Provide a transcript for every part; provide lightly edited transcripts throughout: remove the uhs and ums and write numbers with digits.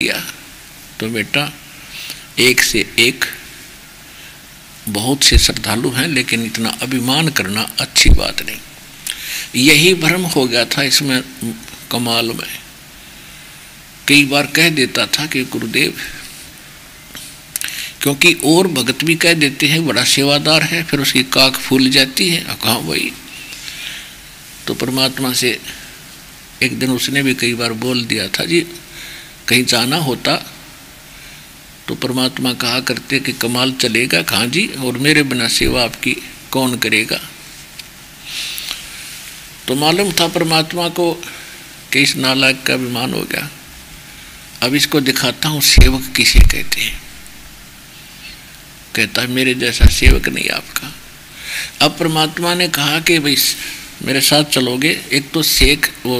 दिया। तो बेटा एक से एक बहुत से श्रद्धालु हैं, लेकिन इतना अभिमान करना अच्छी बात नहीं। यही भ्रम हो गया था इसमें कमाल में। कई बार कह देता था कि गुरुदेव, क्योंकि और भगत भी कह देते हैं बड़ा सेवादार है, फिर उसकी काख फूल जाती है। कहाँ वही तो परमात्मा से एक दिन उसने भी कई बार बोल दिया था, जी कहीं जाना होता तो परमात्मा कहा करते कि कमाल चलेगा कहाँ जी, और मेरे बिना सेवा आपकी कौन करेगा। तो मालूम था परमात्मा को कि इस नालायक का अभिमान हो गया। अब इसको दिखाता हूँ सेवक किसे कहते हैं। कहता है मेरे जैसा सेवक नहीं आपका। अब परमात्मा ने कहा कि भाई मेरे साथ चलोगे। एक तो शेख वो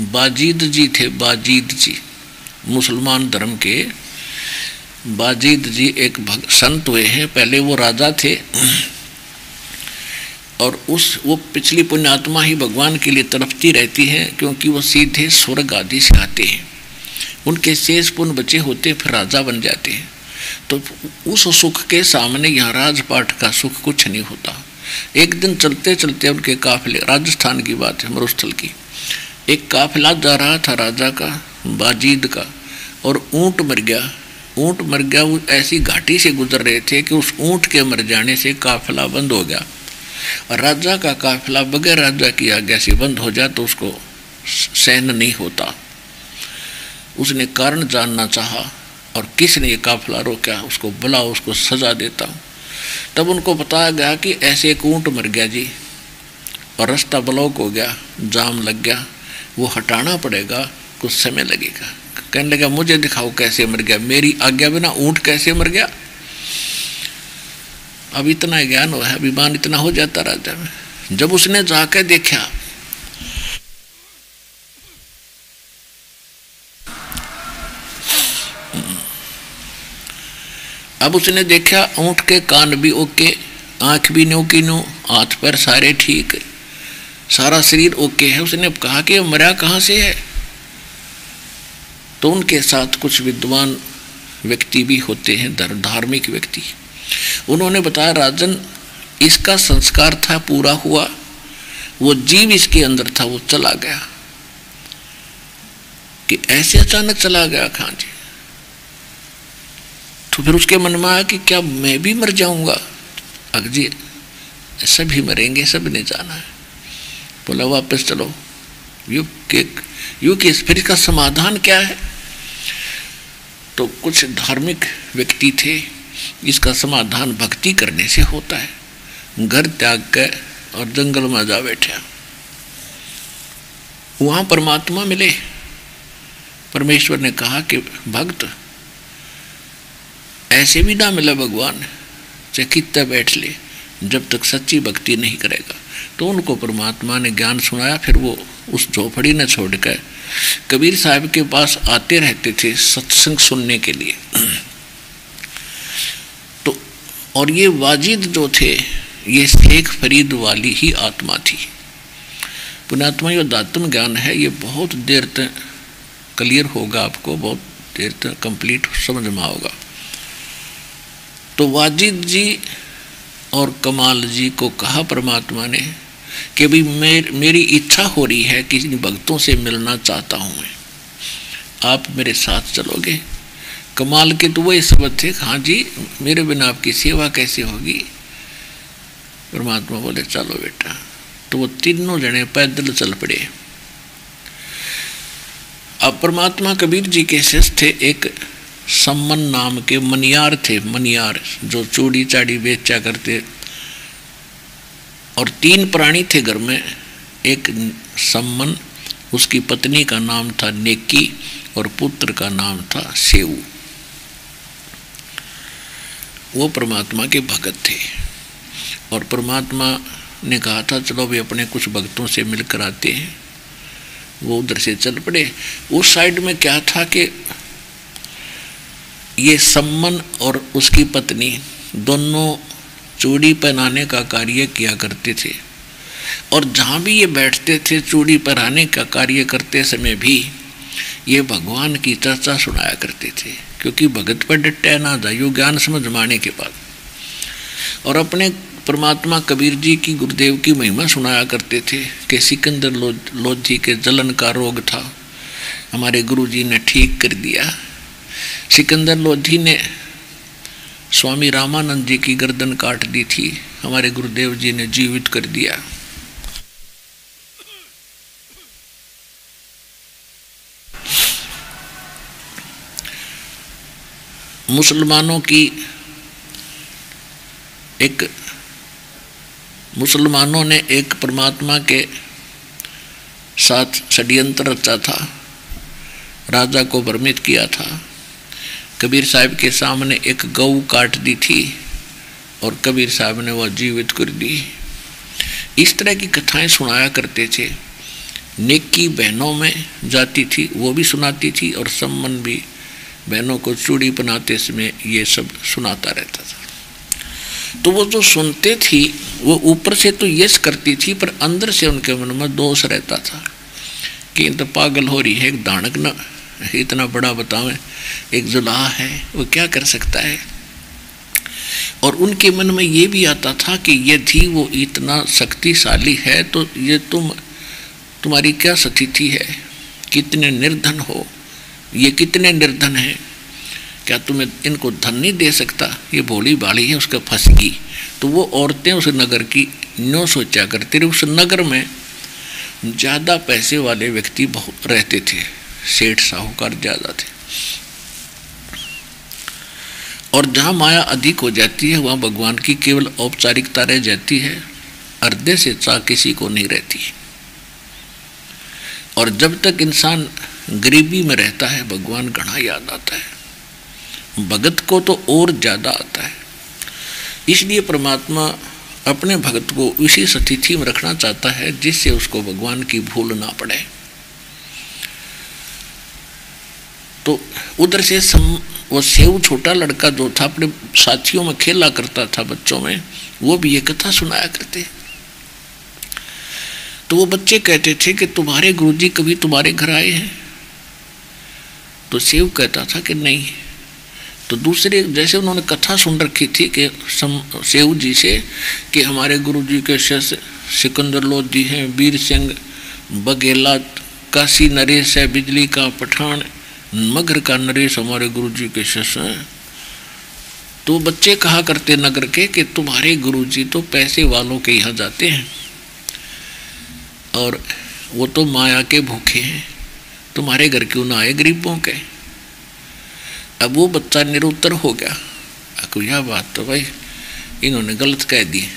बाजीद जी थे, बाजीद जी मुसलमान धर्म के बाजीद जी एक संत हुए हैं। पहले वो राजा थे और वो पिछली पुण्यात्मा ही भगवान के लिए तड़पती रहती है, क्योंकि वो सीधे स्वर्ग आदि से आते हैं। उनके शेष पुण्य बचे होते फिर राजा बन जाते हैं। तो उस सुख के सामने यहाँ राजपाट का सुख कुछ नहीं होता। एक दिन चलते चलते उनके काफिले, राजस्थान की बात है, मरुस्थल की, एक काफिला जा रहा था राजा का, बाजीद का, और ऊंट मर गया। ऊंट मर गया। वो ऐसी घाटी से गुजर रहे थे कि उस ऊंट के मर जाने से काफिला बंद हो गया। और राजा का काफिला बगैर राजा की आज्ञा से बंद हो जाए तो उसको सहन नहीं होता। उसने कारण जानना चाहा और किसने ये काफिला रोका, उसको बुलाओ, उसको सजा देता हूँ। तब उनको बताया गया कि ऐसे एक ऊंट मर गया जी, और रास्ता ब्लॉक हो गया, जाम लग गया, वो हटाना पड़ेगा, कुछ समय लगेगा। कहने लगा मुझे दिखाओ कैसे मर गया, मेरी आज्ञा बिना ऊंट कैसे मर गया। अब इतना ज्ञान हो है, अभिमान इतना हो जाता राजा में। जब उसने जाकर देखा, अब उसने देखा ऊंट के कान भी ओके, आंख भी नो की नो, हाथ पैर सारे ठीक, सारा शरीर ओके है। उसने कहा कि मरा कहाँ से है। तो उनके साथ कुछ विद्वान व्यक्ति भी होते हैं, धार्मिक व्यक्ति। उन्होंने बताया राजन इसका संस्कार था, पूरा हुआ, वो जीव इसके अंदर था, वो चला गया। कि ऐसे अचानक चला गया खां जी। तो फिर उसके मन में आया कि क्या मैं भी मर जाऊंगा। अग जी सभी मरेंगे, सब ने जाना है। बोला वापस चलो, युग फिर इसका समाधान क्या है। तो कुछ धार्मिक व्यक्ति थे, इसका समाधान भक्ति करने से होता है। घर त्याग कर और जंगल में जा बैठा, वहां परमात्मा मिले। परमेश्वर ने कहा कि भक्त ऐसे भी ना मिला भगवान, चाहे कितना बैठ ले, जब तक सच्ची भक्ति नहीं करेगा। तो उनको परमात्मा ने ज्ञान सुनाया। फिर वो उस झोपड़ी न छोड़कर कबीर साहब के पास आते रहते थे सत्संग सुनने के लिए। तो और ये वाजिद जो थे, ये शेख फरीद वाली ही आत्मा थी। पुण्यात्मा ये दातम ज्ञान है, ये बहुत देर तक क्लियर होगा, आपको बहुत देर तक कंप्लीट समझ में आओगा। तो वाजिद जी और कमाल जी को कहा परमात्मा ने कि भाई मेरी इच्छा हो रही है कि इन भक्तों से मिलना चाहता हूँ मैं, आप मेरे साथ चलोगे। कमाल के तो वही शब्द थे, हाँ जी मेरे बिना आपकी सेवा कैसे होगी। परमात्मा बोले चलो बेटा। तो वो तीनों जने पैदल चल पड़े। अब परमात्मा कबीर जी के शिष्य थे, एक सम्मन नाम के मनियार थे, मनियार जो चूड़ी चाड़ी बेचा करते। और 3 प्राणी थे घर में, एक सम्मन, उसकी पत्नी का नाम था नेकी और पुत्र का नाम था सेऊ। वो परमात्मा के भगत थे। और परमात्मा ने कहा था चलो भाई अपने कुछ भक्तों से मिलकर आते हैं। वो उधर से चल पड़े। उस साइड में क्या था कि ये सम्मन और उसकी पत्नी दोनों चूड़ी पहनाने का कार्य किया करते थे। और जहाँ भी ये बैठते थे चूड़ी पहनाने का कार्य करते समय भी ये भगवान की चर्चा सुनाया करते थे, क्योंकि भगत पर डटे ना जाइयो ज्ञान समझ माने के बाद। और अपने परमात्मा कबीर जी की, गुरुदेव की महिमा सुनाया करते थे कि सिकंदर लोधी के जलन का रोग था, हमारे गुरु जी ने ठीक कर दिया। सिकंदर लोधी ने स्वामी रामानंद जी की गर्दन काट दी थी, हमारे गुरुदेव जी ने जीवित कर दिया। मुसलमानों ने एक परमात्मा के साथ षड्यंत्र रचा था, राजा को भ्रमित किया था। कबीर साहब के सामने एक गऊ काट दी थी और कबीर साहब ने वह जीवित कर दी। इस तरह की कथाएं सुनाया करते थे। नेकी बहनों में जाती थी वो भी सुनाती थी, और सम्मन भी बहनों को चूड़ी पहनाते समय ये सब सुनाता रहता था। तो वो जो सुनते थी वो ऊपर से तो यश करती थी, पर अंदर से उनके मन में दोष रहता था कि तो पागल हो रही है, एक दानक न इतना बड़ा बतावे, एक जुलाहा है, वो क्या कर सकता है। और उनके मन में ये भी आता था कि यदि वो इतना शक्तिशाली है तो ये तुम्हारी क्या स्थिति है, कितने निर्धन हो, ये कितने निर्धन हैं, क्या तुम्हें इनको धन नहीं दे सकता, ये भोली भाली है, उसका फंसगी। तो वो औरतें उस नगर की न्यों सोचा करते रहे। उस नगर में ज़्यादा पैसे वाले व्यक्ति बहुत रहते थे, सेठ साहूकार ज़्यादा थे, और जहाँ माया अधिक हो जाती है वहाँ भगवान की केवल औपचारिकता रह जाती है, हृदय से चाह किसी को नहीं रहती। और जब तक इंसान गरीबी में रहता है भगवान घना याद आता है, भगत को तो और ज़्यादा आता है। इसलिए परमात्मा अपने भगत को इसी स्थिति में रखना चाहता है जिससे उसको भगवान की भूल ना पड़े। तो उधर से वो सेव छोटा लड़का जो था अपने साथियों में खेला करता था बच्चों में, वो भी ये कथा सुनाया करते। तो वो बच्चे कहते थे कि तुम्हारे गुरुजी कभी तुम्हारे घर आए हैं? तो सेव कहता था कि नहीं। तो दूसरे जैसे उन्होंने कथा सुन रखी थी कि सेव जी से कि हमारे गुरुजी के शिष्य सिकंदर लोधी हैं, वीर सिंह बघेला, काशी नरेश है, बिजली का पठान, मगर का नरेश हमारे गुरुजी के शिष्य हैं। तो बच्चे कहा करते नगर के कि तुम्हारे गुरुजी तो पैसे वालों के यहाँ जाते हैं और वो तो माया के भूखे हैं, तुम्हारे घर क्यों ना आए गरीबों के। अब वो बच्चा निरुत्तर हो गया, यह बात तो भाई इन्होंने गलत कह दी।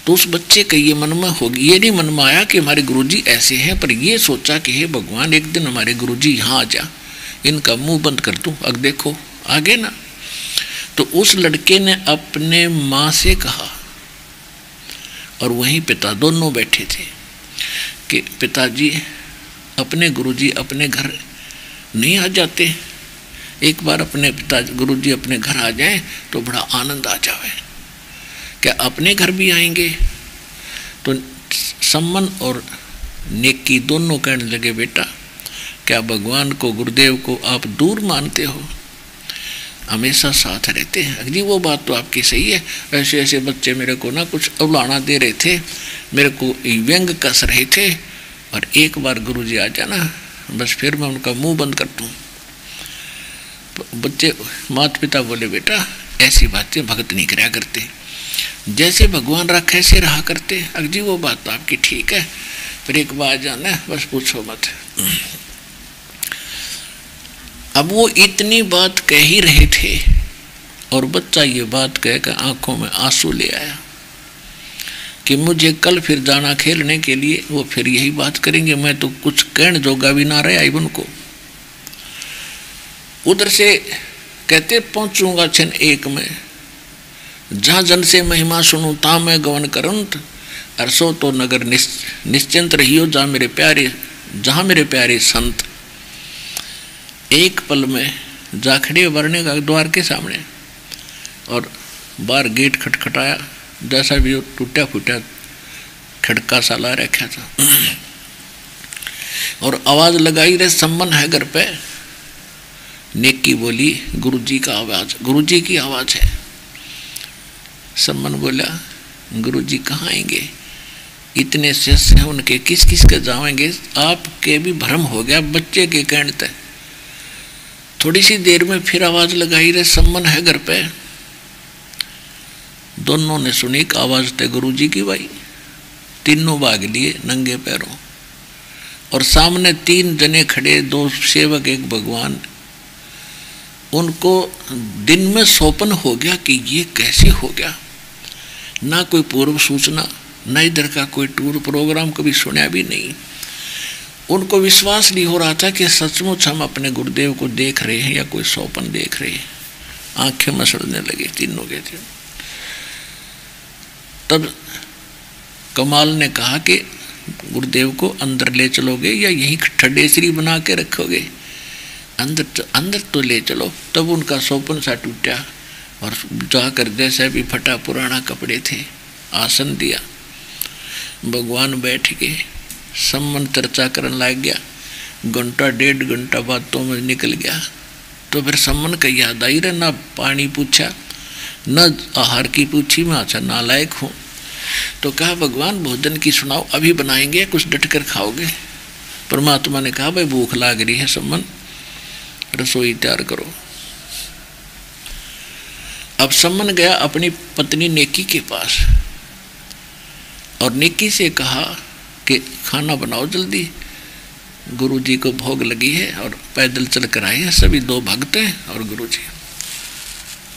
तो उस बच्चे का ये मन में होगी, ये नहीं मन में आया कि हमारे गुरुजी ऐसे हैं, पर ये सोचा कि हे भगवान एक दिन हमारे गुरुजी यहाँ आ जा, इनका मुंह बंद कर दूँ, अब देखो आगे ना। तो उस लड़के ने अपने माँ से कहा, और वहीं पिता दोनों बैठे थे, कि पिताजी अपने गुरुजी अपने घर नहीं आ जाते, एक बार अपने पिता गुरुजी अपने घर आ जाएं तो बड़ा आनंद आ जाए, क्या अपने घर भी आएंगे? तो सम्मन और नेकी दोनों कहने लगे, बेटा क्या भगवान को गुरुदेव को आप दूर मानते हो? हमेशा साथ रहते हैं। जी वो बात तो आपकी सही है, ऐसे ऐसे बच्चे मेरे को ना कुछ अवलाना दे रहे थे, मेरे को व्यंग कस रहे थे, और एक बार गुरुजी आ जाना बस फिर मैं उनका मुंह बंद कर दूँ। बच्चे माता पिता बोले, बेटा ऐसी बातें भगत नहीं कराया करते, जैसे भगवान रखा ऐसे रहा करते। जी वो बात तो आपकी ठीक है, फिर एक बार जाना बस पूछो मत। अब वो इतनी बात कह ही रहे थे और बच्चा ये बात कहकर आंखों में आंसू ले आया कि मुझे कल फिर जाना खेलने के लिए, वो फिर यही बात करेंगे, मैं तो कुछ कहने जोगा भी ना रहा उनको। उधर से कहते पहुंचूंगा क्षण एक में, जहाँ जन से महिमा सुनूं ता मैं गवन करंत, अरसो तो नगर निश्चिंत रहियो जहाँ मेरे प्यारे संत। एक पल में जा खड़े वरने का द्वार के सामने, और बाहर गेट खटखटाया, जैसा भी टूटा फूटा खड़का सा ला रखा था। और आवाज लगाई रहे सम्मन है घर पे। नेकी बोली गुरुजी का आवाज, गुरुजी की आवाज है। सम्मन बोला गुरुजी कहाँ आएंगे, इतने शिष्य हैं उनके, किस किस के जाएंगे, आपके भी भ्रम हो गया बच्चे के कहने तक। थोड़ी सी देर में फिर आवाज लगाई रहे सम्मन है घर पे। दोनों ने सुनी आवाज थे गुरुजी की भाई। तीनों भाग लिए नंगे पैरों, और सामने 3 जने खड़े, 2 सेवक 1 भगवान। उनको दिन में स्वप्न हो गया कि ये कैसे हो गया, ना कोई पूर्व सूचना, ना इधर का कोई टूर प्रोग्राम कभी सुना भी नहीं। उनको विश्वास नहीं हो रहा था कि सचमुच हम अपने गुरुदेव को देख रहे हैं या कोई स्वप्न देख रहे हैं। आंखें मसड़ने लगे तीनों के थे। तब कमाल ने कहा कि गुरुदेव को अंदर ले चलोगे या यहीं ठडेसरी बना के रखोगे, अंदर तो ले चलो। तब उनका स्वप्न सा टूटा और जाकर जैसे भी फटा पुराना कपड़े थे आसन दिया, भगवान बैठ के सम्मन चर्चा करने लग गया। घंटा 1.5 घंटा बातों में निकल गया। तो फिर सम्मन का याद आई रहा, ना पानी पूछा न आहार की पूछी, मैं अच्छा नालायक हूँ। तो कहा भगवान भोजन की सुनाओ, अभी बनाएंगे, कुछ डट कर खाओगे। परमात्मा ने कहा भाई भूख लाग रही है सम्मन, रसोई तैयार करो। अब सम्मन गया अपनी पत्नी नेकी के पास और नेकी से कहा कि खाना बनाओ जल्दी, गुरुजी को भोग लगी है और पैदल चल कर आए हैं सभी 2 भक्त हैं और गुरुजी।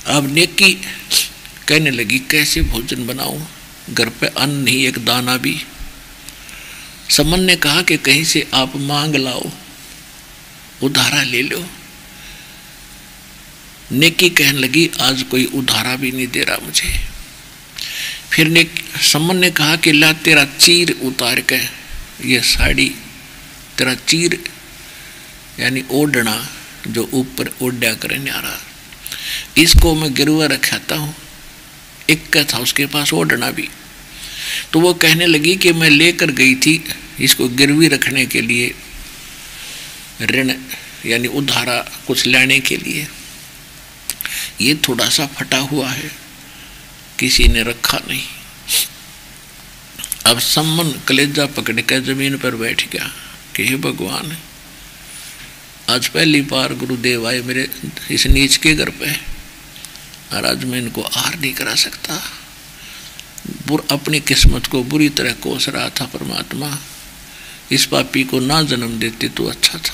अब नेकी कहने लगी कैसे भोजन बनाऊं, घर पे अन्न नहीं एक दाना भी। सम्मन ने कहा कि कहीं से आप मांग लाओ, उधारा ले लो। नेकी कहने लगी आज कोई उधारा भी नहीं दे रहा मुझे। फिर सम्मन ने कहा कि ला तेरा चीर उतार के, ये साड़ी तेरा चीर यानी ओढ़ना जो ऊपर ओढ़ा करे न्यारा, इसको मैं गिरवा रखाता हूँ। एक का था उसके पास ओढ़ना भी। तो वो कहने लगी कि मैं लेकर गई थी इसको गिरवी रखने के लिए, ऋण यानी उधारा कुछ लेने के लिए। ये थोड़ा सा फटा हुआ है, किसी ने रखा नहीं। अब सम्मन कलेजा पकड़ कर जमीन पर बैठ गया कि हे भगवान, आज पहली बार गुरुदेव आए मेरे इस नीच के घर पे, और आज मैं इनको आहार नहीं करा सकता। अपनी किस्मत को बुरी तरह कोस रहा था। परमात्मा इस पापी को ना जन्म देते तो अच्छा था,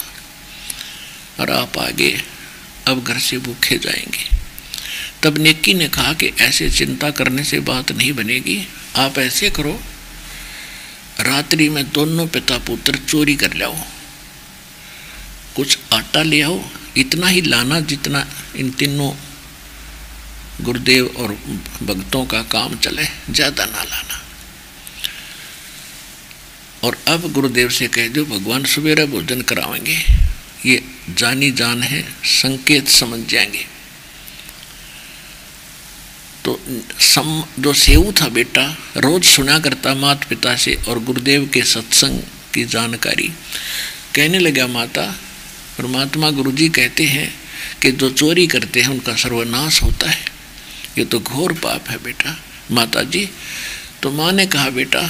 और आप आगे अब घर से भूखे जाएंगे। तब नेकी ने कहा कि ऐसे चिंता करने से बात नहीं बनेगी, आप ऐसे करो रात्रि में दोनों पिता पुत्र चोरी कर लाओ, कुछ आटा ले आओ, इतना ही लाना जितना इन तीनों गुरुदेव और भक्तों का काम चले, ज़्यादा ना लाना। और अब गुरुदेव से कह दो भगवान सवेरा भोजन कराएंगे, ये जानी जान है, संकेत समझ जाएंगे। तो जो सेऊ था बेटा रोज सुना करता माता पिता से और गुरुदेव के सत्संग की जानकारी, कहने लगा माता परमात्मा गुरुजी कहते हैं कि जो चोरी करते हैं उनका सर्वनाश होता है, ये तो घोर पाप है बेटा। माता जी तो माँ ने कहा बेटा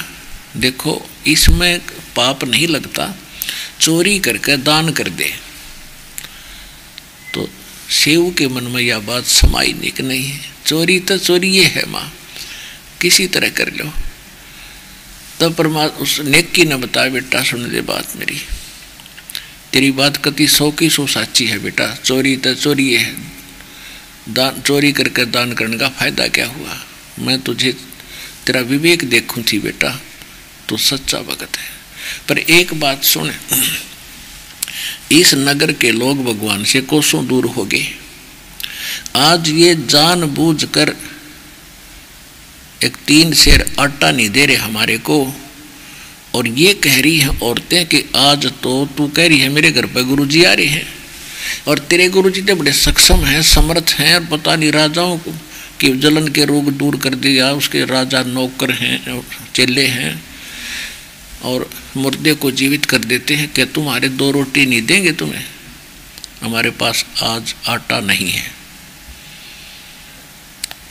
देखो इसमें पाप नहीं लगता, चोरी करके दान कर दे। तो सेऊ के मन में यह बात समाई नहीं है, चोरी तो चोरी ये है माँ, किसी तरह कर लो। तब परमात्मा उस नेकी ने बताया बेटा सुन ले बात मेरी, तेरी बात कति 100 की 100 साची है बेटा, चोरी तो चोरी है, दान चोरी करके दान करने का फायदा क्या हुआ। मैं तुझे तेरा विवेक देखूं थी बेटा, तो सच्चा भगत है। पर एक बात सुन, इस नगर के लोग भगवान से कोसों दूर हो गए। आज ये जानबूझकर एक 3 सेर आटा नहीं दे रहे हमारे को, और ये कह रही है औरतें कि आज तो तू कह रही है मेरे घर पर गुरुजी आ रहे हैं, और तेरे गुरुजी तो बड़े सक्षम हैं, समर्थ हैं, और पता नहीं राजाओं को कि जलन के रोग दूर कर दिया, उसके राजा नौकर हैं, चेले हैं, और मुर्दे को जीवित कर देते हैं कि तुम्हारे 2 रोटी नहीं देंगे तुम्हें, हमारे पास आज आटा नहीं है।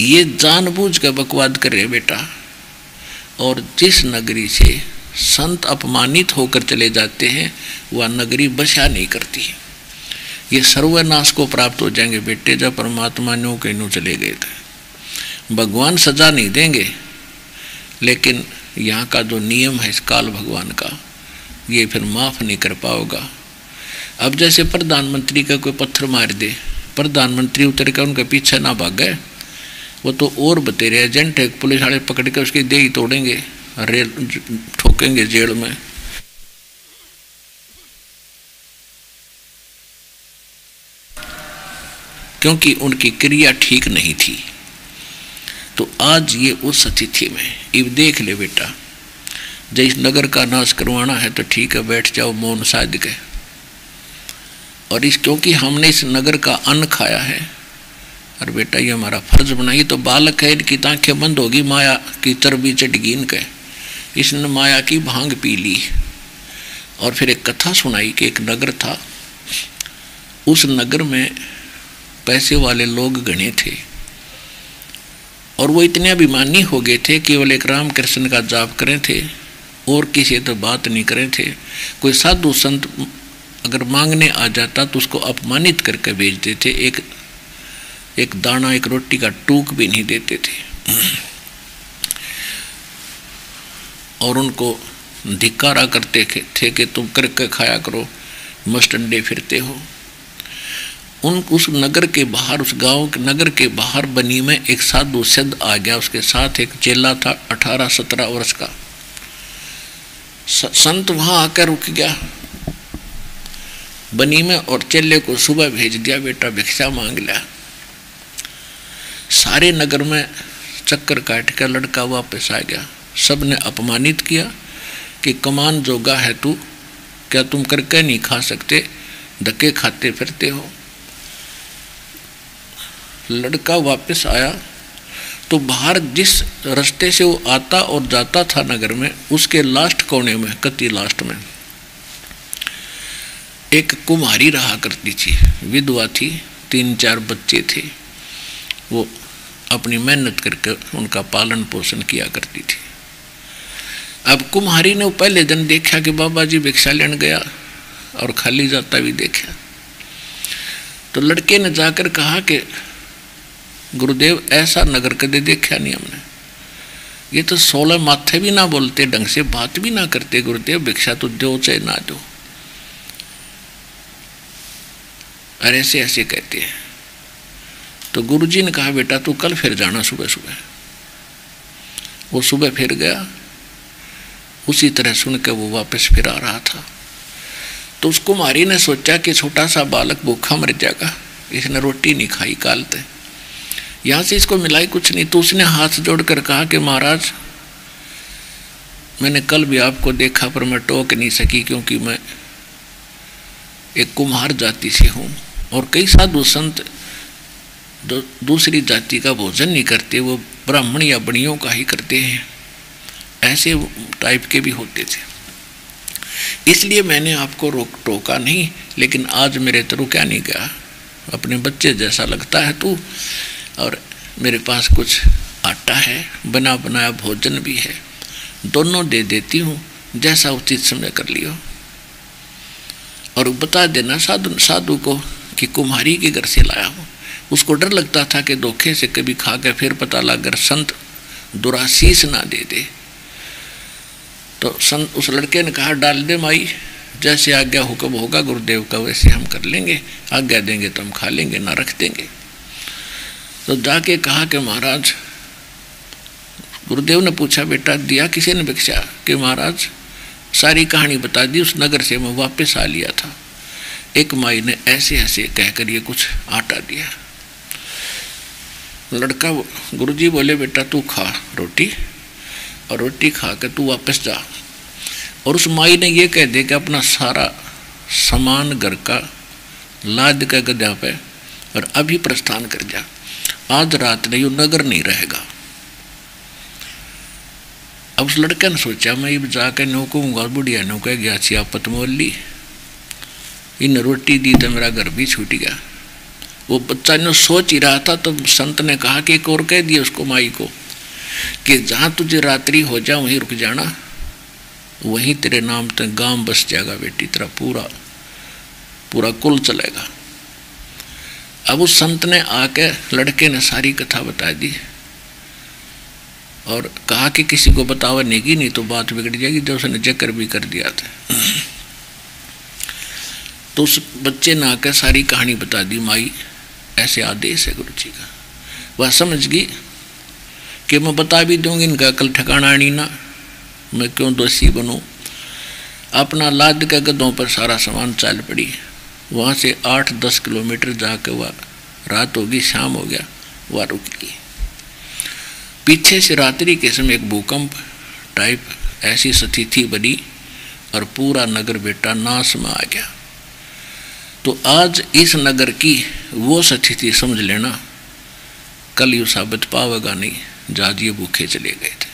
ये जानबूझ कर बकवाद करे बेटा। और जिस नगरी से संत अपमानित होकर चले जाते हैं वह नगरी बसा नहीं करती। ये सर्वनाश को प्राप्त हो जाएंगे बेटे। जब परमात्मा न्यू के न्यू चले गए थे, भगवान सजा नहीं देंगे, लेकिन यहाँ का जो नियम है इस काल भगवान का, ये फिर माफ़ नहीं कर पाओगा। अब जैसे प्रधानमंत्री का कोई पत्थर मार दे, प्रधानमंत्री उतर कर उनके पीछे ना भाग गए, वो तो और बतेरे एजेंट है, पुलिस वाले पकड़ के उसकी देह तोड़ेंगे, रेल ठोकेंगे जेल में। क्योंकि उनकी क्रिया ठीक नहीं थी। तो आज ये उस स्थिति में, अब देख ले बेटा, जब इस नगर का नाश करवाना है तो ठीक है, बैठ जाओ मौन साध के। और इस क्योंकि हमने इस नगर का अन्न खाया है, और बेटा ये हमारा फर्ज बना। ये तो बालक है, इनकी आंखें बंद होगी, माया की चर्बी चढ़गी इनके, इसने माया की भांग पी ली। और फिर एक कथा सुनाई कि एक नगर था, उस नगर में पैसे वाले लोग गणे थे, और वो इतने अभिमानी हो गए थे, केवल एक राम कृष्ण का जाप करें थे और किसी तो बात नहीं करें थे। कोई साधु संत अगर मांगने आ जाता तो उसको अपमानित करके भेज देते, एक दाना एक रोटी का टूक भी नहीं देते थे, और उनको धिक्कारा करते थे कि तुम करके खाया करो, मस्टंडे फिरते हो। उस नगर के बाहर, उस गांव के नगर के बाहर बनी में एक साधु सिद्ध आ गया, उसके साथ एक चेला था 18-17 वर्ष का। संत वहां आकर रुक गया बनी में, और चेले को सुबह भेज दिया, बेटा भिक्षा मांग लिया। सारे नगर में चक्कर काट कर लड़का वापस आ गया। सब ने अपमानित किया कि कमान जोगा है तू, क्या तुम करके नहीं खा सकते, धक्के खाते फिरते हो। लड़का वापस आया तो बाहर जिस रास्ते से वो आता और जाता था नगर में, उसके लास्ट कोने में, कति लास्ट में, एक कुम्हारी रहा करती थी, विधवा थी, 3-4 बच्चे थे। वो अपनी मेहनत करके उनका पालन पोषण किया करती थी। अब कुम्हारी ने पहले दिन देखा कि बाबा जी भिक्षा लेने गया, और खाली जाता भी देखा। तो लड़के ने जाकर कहा कि गुरुदेव ऐसा नगर कदे देखा नहीं हमने, ये तो 16 माथे भी ना बोलते, ढंग से बात भी ना करते, गुरुदेव भिक्षा तो दो चाहे ना दो, अरे ऐसे ऐसे कहते हैं। तो गुरुजी ने कहा बेटा तू कल फिर जाना सुबह सुबह। वो सुबह फिर गया, उसी तरह सुन के वो वापस फिर आ रहा था। तो उस कुमारी ने सोचा कि छोटा सा बालक भूखा मर जाएगा, इसने रोटी नहीं खाई काल तक, यहाँ से इसको मिलाई कुछ नहीं। तो उसने हाथ जोड़कर कहा कि महाराज मैंने कल भी आपको देखा पर मैं टोक नहीं सकी, क्योंकि मैं एक कुम्हार जाति से हूँ, और कई साधु संत दूसरी जाति का भोजन नहीं करते, वो ब्राह्मण या बणियों का ही करते हैं, ऐसे टाइप के भी होते थे, इसलिए मैंने आपको टोका नहीं। लेकिन आज मेरे तो रुका नहीं गया, अपने बच्चे जैसा लगता है तू, और मेरे पास कुछ आटा है, बना बनाया भोजन भी है, दोनों दे देती हूँ, जैसा उचित समय कर लियो। और बता देना साधु को कि कुम्हारी के घर से लाया हूँ। उसको डर लगता था कि धोखे से कभी खा के फिर पता लग संत दुराशीष ना दे दे। तो संत उस लड़के ने कहा डाल दे माई, जैसे आज्ञा हुक्म होगा गुरुदेव का वैसे हम कर लेंगे, आज्ञा देंगे तो हम खा लेंगे, ना रख देंगे। तो जाके कहा कि महाराज, गुरुदेव ने पूछा बेटा दिया किसी ने भिक्षा? कि महाराज सारी कहानी बता दी, उस नगर से मैं वापस आ लिया था, एक माई ने ऐसे ऐसे कहकर ये कुछ आटा दिया। लड़का, गुरुजी बोले बेटा तू खा रोटी, और रोटी खा के तू वापस जा, और उस माई ने ये कह दे कि अपना सारा सामान घर का लाद के गधा पे और अभी प्रस्थान कर जा, आज रात नहीं नगर नहीं रहेगा। अब उस लड़के ने सोचा मैं अब जाकर नौकूंगा, बुढ़िया नो कह गया छी आपत मोल ली, इन रोटी दी तो मेरा घर भी छूट गया। वो बच्चा ने सोच ही रहा था तो संत ने कहा कि एक और कह दिया उसको, माई को, कि जहाँ तुझे रात्रि हो जा वहीं रुक जाना, वहीं तेरे नाम तक गांव बस जाएगा बेटी, तेरा पूरा पूरा कुल चलेगा। अब उस संत ने आके लड़के ने सारी कथा बता दी और कहा कि किसी को बतावा नहीं, नहीं तो बात बिगड़ जाएगी, जब उसने जिक्र भी कर दिया था। तो उस बच्चे ने आकर सारी कहानी बता दी, माई ऐसे आदेश है गुरु जी का। वह समझ गई कि मैं बता भी दूंगी, इनका अकल ठिकाना नहीं ना, मैं क्यों दोषी बनूं। अपना लाद के गधों पर सारा सामान चल पड़ी। वहाँ से 8-10 किलोमीटर जाकर वह रात होगी, शाम हो गया, वह रुक गई। पीछे से रात्रि के समय एक भूकंप टाइप ऐसी स्थिति बनी और पूरा नगर बेटा नाश में आ गया। तो आज इस नगर की वो स्थिति समझ लेना, कल यू साबित पावेगा नहीं, जहाज ये भूखे चले गए थे।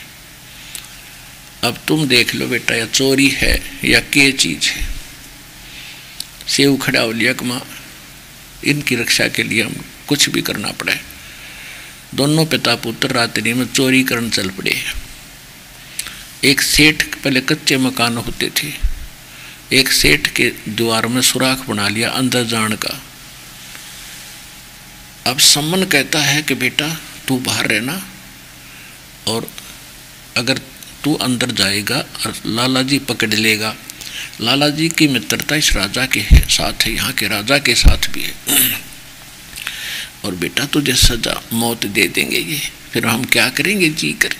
अब तुम देख लो बेटा, या चोरी है या क्या चीज है। सेव खड़ा हो लिया कमा, इनकी रक्षा के लिए हम कुछ भी करना पड़े। दोनों पिता पुत्र रात्रि में चोरी करने चल पड़े। एक सेठ, पहले कच्चे मकान होते थे, एक सेठ के द्वार में सुराख बना लिया अंदर जाने का। अब सम्मन कहता है कि बेटा तू बाहर रहना, और अगर तू अंदर जाएगा और लाला जी पकड़ लेगा, लाला जी की मित्रता इस राजा के साथ है, यहाँ के राजा के साथ भी है, और बेटा तुझे सजा मौत दे देंगे ये, फिर हम क्या करेंगे जी कर।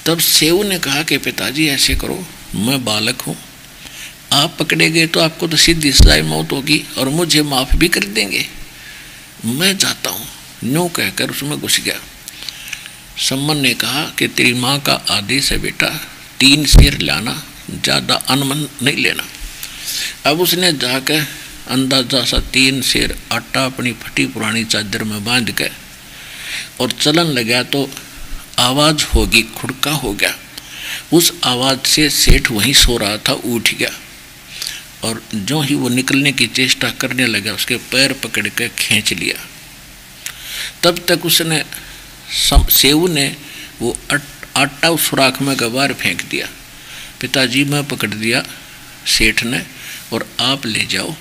तब सेव ने कहा कि पिताजी ऐसे करो, मैं बालक हूँ, आप पकड़े गए तो आपको तो सीधी सजाए मौत होगी और मुझे माफ़ भी कर देंगे, मैं जाता हूँ। न्यू कहकर उसमें घुस गया। सम्मन ने कहा कि तेरी माँ का आदेश है बेटा, 3 शेर लाना, ज़्यादा अनमन नहीं लेना। अब उसने जाकर अंदाजा सा 3 शेर आटा अपनी फटी पुरानी चादर में बांध के और चलन लगा, तो आवाज़ होगी, खुड़का हो गया। उस आवाज़ से सेठ वहीं सो रहा था उठ गया, और जो ही वो निकलने की चेष्टा करने लगा उसके पैर पकड़ के खींच लिया। तब तक उसने सेव ने वो आटा उस सुराख में गवार फेंक दिया। पिताजी मैं पकड़ दिया सेठ ने, और आप ले जाओ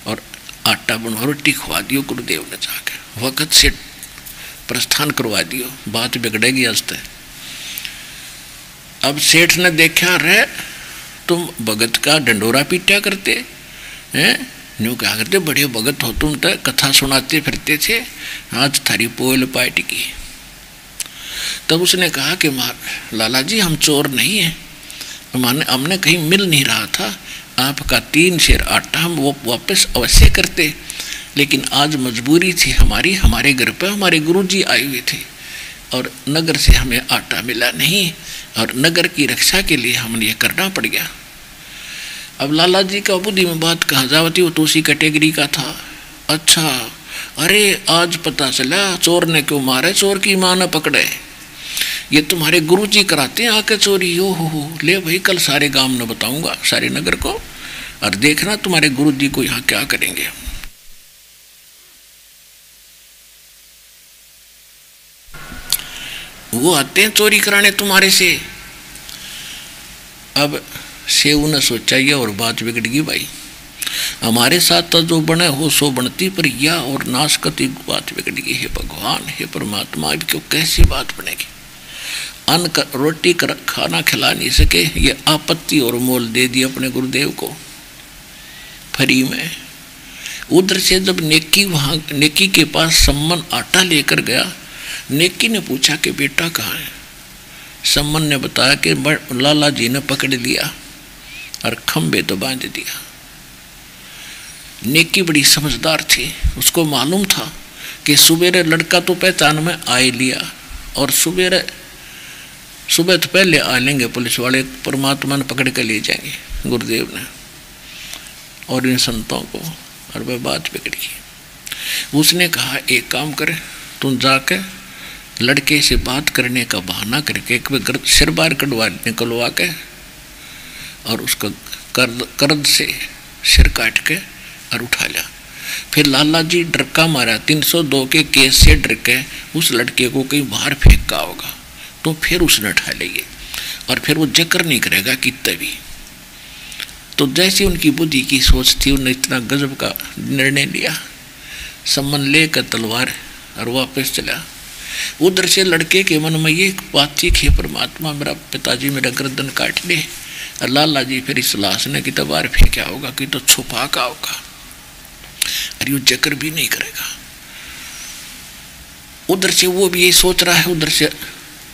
और आटा बनो, रोटी खवा दियो गुरुदेव ने जाके, वक़्त से प्रस्थान करवा दियो, बात बिगड़ेगी आज तक। अब सेठ ने देखा, रे तुम भगत का डंडोरा पीटा करते हैं, न्यू क्या करते, बड़े भगत हो तुम, तो कथा सुनाते फिरते थे, आज थारी पोल पार्टी की। तब उसने कहा कि लाला जी हम चोर नहीं हैं, हमने कहीं मिल नहीं रहा था, आपका 3 शेर आटा हम वो वापस अवश्य करते, लेकिन आज मजबूरी थी हमारी, हमारे घर पर हमारे गुरुजी आए हुए थे और नगर से हमें आटा मिला नहीं, और नगर की रक्षा के लिए हमने ये करना पड़ गया। अब लाला जी का बुद्धि में बात कहा जावती, वो तो उसी कैटेगरी का था। अच्छा, अरे आज पता चला चोर ने क्यों मारे, चोर की माँ न पकड़े, ये तुम्हारे गुरुजी कराते हैं आके चोरी। हो ले भाई, कल सारे गांव में बताऊंगा, सारे नगर को, और देखना तुम्हारे गुरुजी को यहाँ क्या करेंगे। वो आते हैं चोरी कराने तुम्हारे से। अब सेव ने सोचा ये और बात बिगड़ गई भाई, हमारे साथ तो जो बने हो सो बनती, पर या और नाश कती बात बिगड़ गई। हे भगवान, हे परमात्मा, अब क्यों कैसी बात बनेगी। अन्न का रोटी कर खाना खिला नहीं सके, ये आपत्ति और मोल दे दी अपने गुरुदेव को फ्री में। उधर से जब नेकी वहाँ नेकी के पास सम्मन आटा लेकर गया, नेकी ने पूछा कि बेटा कहाँ है। सम्मन ने बताया कि लाला जी ने पकड़ लिया और खंबे तो बांध दिया। नेकी बड़ी समझदार थी, उसको मालूम था कि सुबेरे लड़का तो पहचान में आ लिया, और सुबह तो पहले आ लेंगे पुलिस वाले, परमात्मा ने पकड़ कर ले जाएंगे गुरुदेव ने और इन संतों को, और वह बात बिगड़ गई। उसने कहा एक काम करे, तुम जाके लड़के से बात करने का बहाना करके सिर बार निकलवा के और उसका कर्द से सिर काट के और उठा लिया। फिर लाला जी डरका मारा, 302 के केस से डर के उस लड़के को कहीं बाहर फेंका होगा, तो फिर उसने उठा लिए और फिर वो जिक्र नहीं करेगा कि तभी। तो जैसी उनकी बुद्धि की सोच थी, उन्होंने इतना गजब का निर्णय लिया, सम्मन ले कर तलवार और वापस चला। उधर से लड़के के मन में ये बात थी कि परमात्मा मेरा पिताजी मेरा गर्दन काट ले, और लाला जी फिर इस लाश ने कि तबार फेंका होगा कि तो छुपा का होगा, और ये जिक्र भी नहीं करेगा। उधर से वो भी यही सोच रहा है, उधर से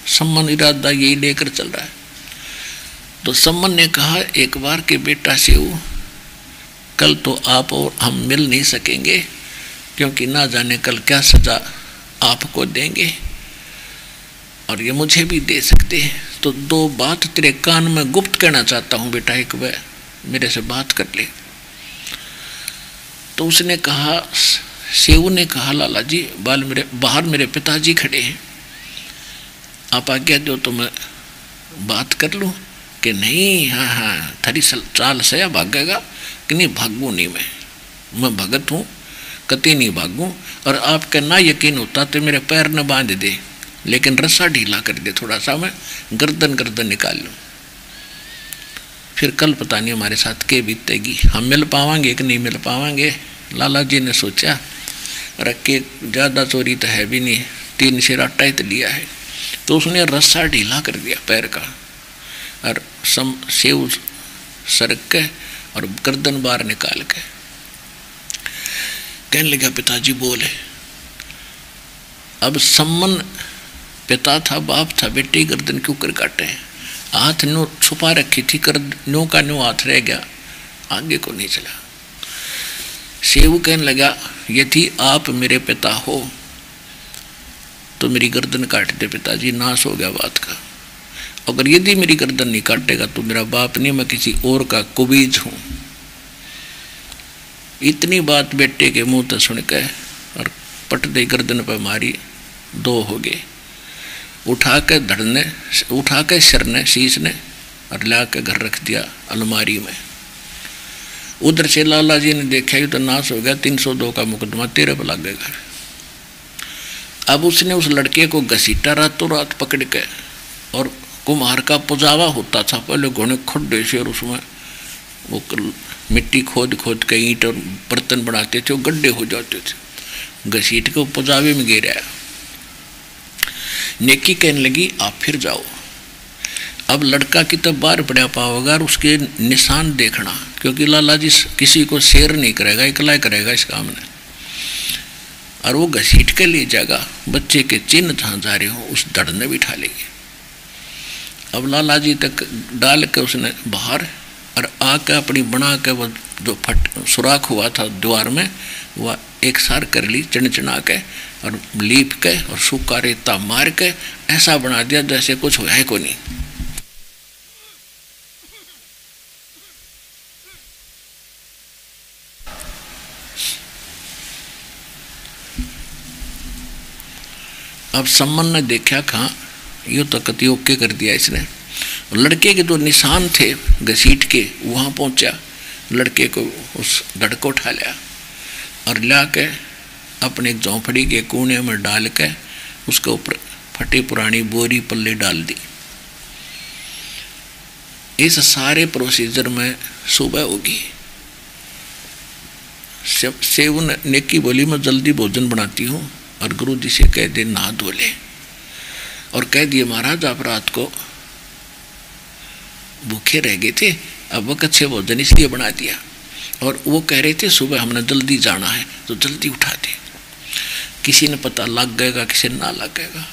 सम्मन इरादा यही लेकर चल रहा है। तो सम्मन ने कहा एक बार के बेटा से, वो कल तो आप और हम मिल नहीं सकेंगे, क्योंकि ना जाने कल क्या सजा आपको देंगे और ये मुझे भी दे सकते हैं। तो दो बात तेरे कान में गुप्त कहना चाहता हूँ बेटा, एक बार मेरे से बात कर ले। तो उसने कहा, सेऊ ने कहा लाला जी बाहर मेरे पिताजी खड़े हैं, आप आज्ञा दो तो मैं बात कर लूँ। कि नहीं, हाँ हाँ थारी चाल से या भागेगा कि नहीं, भागू नहीं, मैं भगत हूँ, कति नहीं भागूँ। और आपका ना यकीन होता तो मेरे पैर न बांध दे, लेकिन रस्सा ढीला कर दे थोड़ा सा, मैं गर्दन निकाल लूँ। फिर कल पता नहीं हमारे साथ के बीतेगी, हम मिल पावांगे कि नहीं मिल पावांगे। लाला जी ने सोचा, रखे ज़्यादा चोरी तो है भी नहीं, 3 शेर आटा ही तो लिया है। तो उसने रस्सा ढीला कर दिया पैर का और सेव सरक के और गर्दन बाहर निकाल के कहने लगा, पिताजी बोले। अब सम्मन पिता था, बाप था, बेटे गर्दन क्यों कर काटे हैं, हाथ नो छुपा रखी थी, कर नो का नो हाथ रह गया, आगे को नहीं चला। सेव कहने लगा, यदि आप मेरे पिता हो तो मेरी गर्दन काट दे पिताजी, नाश हो गया बात का। अगर यदि मेरी गर्दन नहीं काटेगा तो मेरा बाप नहीं, मैं किसी और का कुबीज हूँ। इतनी बात बेटे के मुंह से सुन के और पट दे गर्दन पर मारी, 2 हो गए। उठा के सिर ने शीश ने और ला के घर रख दिया अलमारी में। उधर से लाला जी ने देखा ये तो नाश हो गया, 302 का मुकदमा तेरे पर लगेगा। अब उसने उस लड़के को घसीटा रातों रात पकड़ के, और कुम्हार का पुजावा होता था पहले, घोड़े खड्डे से और उसमें वो मिट्टी खोद खोद के ईंट और बर्तन बनाते थे, वो गड्ढे हो जाते थे, घसीट के पुजावे में गिराया। नेकी कहने लगी, आप फिर जाओ, अब लड़का की तब बाहर पड़ा पाओगा और उसके निशान देखना, क्योंकि लाला जी किसी को शेर नहीं करेगा, इकला करेगा इस काम ने। और वो घसीट के ले जाएगा, बच्चे के चिन्ह जहाँ जा रहे हो उस धड़ ने बिठा लेगी। अब लाला जी तक डाल के उसने बाहर और आके अपनी बना के वो जो सुराख हुआ था द्वार में, वह एक सार कर ली, चढ़ा के और लीप के और सूखा रेता मार के ऐसा बना दिया जैसे कुछ है को नहीं। अब सम्मन ने देखा, कहाँ ये तो कति ओके कर दिया इसने। लड़के के जो निशान थे घसीट के वहाँ पहुँचा, लड़के को उस धड़ को उठा लिया और ला के अपने झोंपड़ी के कोने में डाल के उसके ऊपर फटी पुरानी बोरी पल्ले डाल दी। इस सारे प्रोसीजर में सुबह होगी। सेव नेकी बोली, मैं जल्दी भोजन बनाती हूँ और गुरु जी से कह दे नहा धो ले, और कह दिए महाराज आप रात को भूखे रह गए थे, अब वक्त से भोजन इसलिए बना दिया, और वो कह रहे थे सुबह हमने जल्दी जाना है तो जल्दी उठा दे, किसी ने पता लग गएगा किसी ने ना लग गएगा।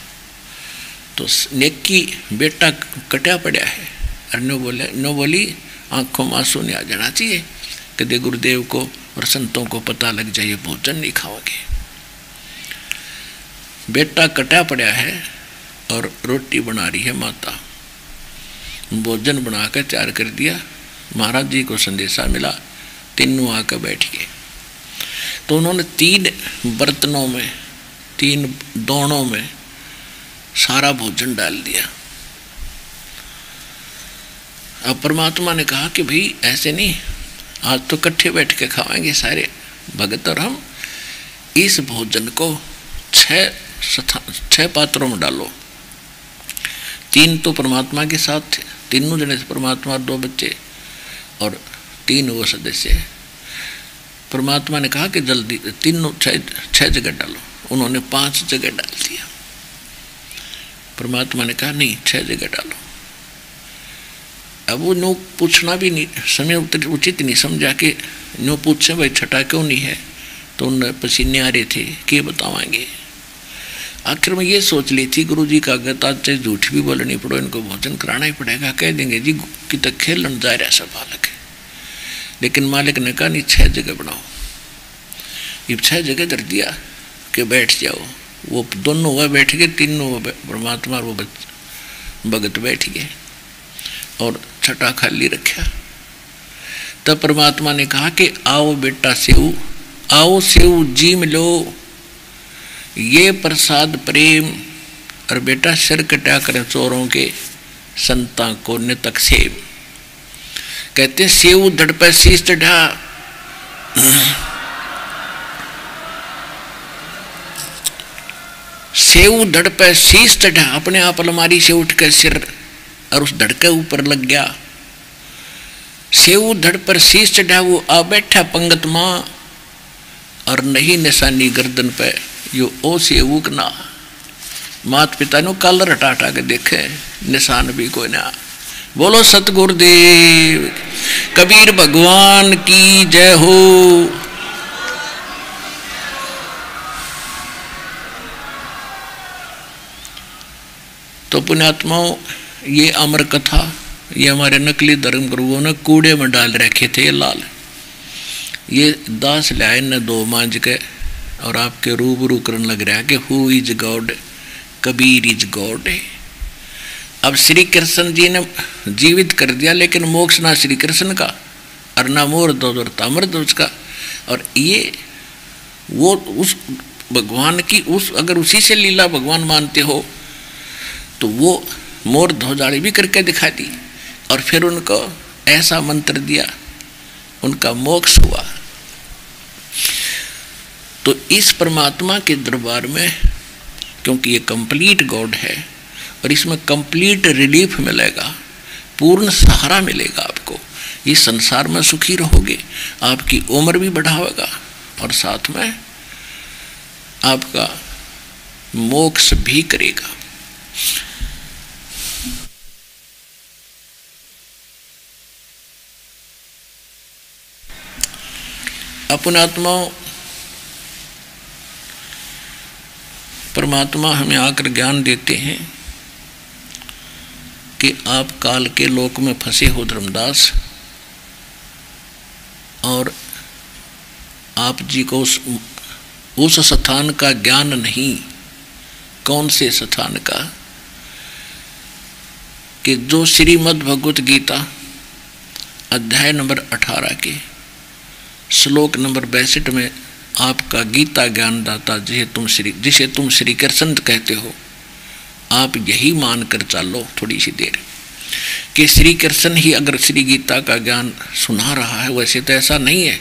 तो नेकी बेटा कटा पड़ा है और नो बोली आंखों में आंसू नहीं आ जाना चाहिए, कदे गुरुदेव को और संतों को पता लग जाए भोजन नहीं खाओगे। बेटा कटा पड़ा है और रोटी बना रही है माता, भोजन बनाकर तैयार कर दिया। महाराज जी को संदेशा मिला, तीनों आकर बैठ गए। तो उन्होंने 3 बर्तनों में, 3 दोनों में सारा भोजन डाल दिया। अब परमात्मा ने कहा कि भाई ऐसे नहीं, आज तो इकट्ठे बैठ के खाएंगे सारे भगत और हम। इस भोजन को 6 पात्रों में डालो। 3 तो परमात्मा के साथ थे, तीनों जने से, परमात्मा 2 बच्चे और 3 वो सदस्य। परमात्मा ने कहा कि जल्दी तीनों 6 जगह डालो। उन्होंने 5 जगह डाल दिया। परमात्मा ने कहा नहीं 6 जगह डालो। अब वो नो पूछना भी नहीं, समय उचित नहीं समझा कि नो पूछे भाई छठा क्यों नहीं है, तो उन पसीने आ रहे थे कि बतावाएंगे। आखिर में ये सोच ली थी गुरु जी का अगर आज चाहे झूठ भी बोलनी पड़ो, इनको भोजन कराना ही पड़ेगा। कह देंगे जी कि तक खेलन जा रहा सब बालक है। लेकिन मालिक ने कहा नहीं 6 जगह बनाओ। ये 6 जगह धर दिया कि बैठ जाओ। वो दोनों वह बैठ गए, तीनों परमात्मा और वो भगत बैठ गए और छठा खाली रखा। तब परमात्मा ने कहा कि आओ बेटा सेऊ, आओ सेऊ जी मिलो, ये प्रसाद प्रेम। और बेटा सिर कटा करें चोरों के, संता को नितक सेव। कहते सेऊ धड़ पर शीश चढ़ा, सेऊ धड़ पर शीश चढ़ा, अपने आप अलमारी से उठ कर सिर और उस धड़ के ऊपर लग गया। सेऊ धड़ पर शीश चढ़ा, वो आ बैठा पंगत माँ, और नहीं निशानी गर्दन पे यो ओ सेऊ ना। मात पिता नो कलर हटा हटा के देखे, निशान भी कोई ना। बोलो सतगुरुदेव कबीर भगवान की जय हो। तो पुण्यात्माओं, ये अमर कथा ये हमारे नकली धर्म गुरुओं ने कूड़े में डाल रखे थे। लाल ये दास लाए न 2 मांझ के और आपके रूबरू करने लग रहा है कि who is God, Kabir is God. अब श्री कृष्ण जी ने जीवित कर दिया, लेकिन मोक्ष ना श्री कृष्ण का और ना मोर ध्वज ताम्र ध्वज का। और ये वो उस भगवान की उस अगर उसी से लीला भगवान मानते हो तो वो मोर ध्वजाड़ी भी करके दिखा दी और फिर उनको ऐसा मंत्र दिया, उनका मोक्ष हुआ। तो इस परमात्मा के दरबार में, क्योंकि ये कंप्लीट गॉड है और इसमें कंप्लीट रिलीफ मिलेगा, पूर्ण सहारा मिलेगा आपको। इस संसार में सुखी रहोगे, आपकी उम्र भी बढ़ावेगा और साथ में आपका मोक्ष भी करेगा। अपन आत्माओं, परमात्मा हमें आकर ज्ञान देते हैं कि आप काल के लोक में फंसे हो धर्मदास, और आप जी को उस स्थान का ज्ञान नहीं। कौन से स्थान का? कि जो श्रीमद् भगवत गीता अध्याय नंबर 18 के श्लोक नंबर 62 में आपका गीता ज्ञानदाता जिसे तुम श्री कृष्ण कहते हो, आप यही मानकर चालो थोड़ी सी देर कि श्री कृष्ण ही अगर श्री गीता का ज्ञान सुना रहा है। वैसे तो ऐसा नहीं है,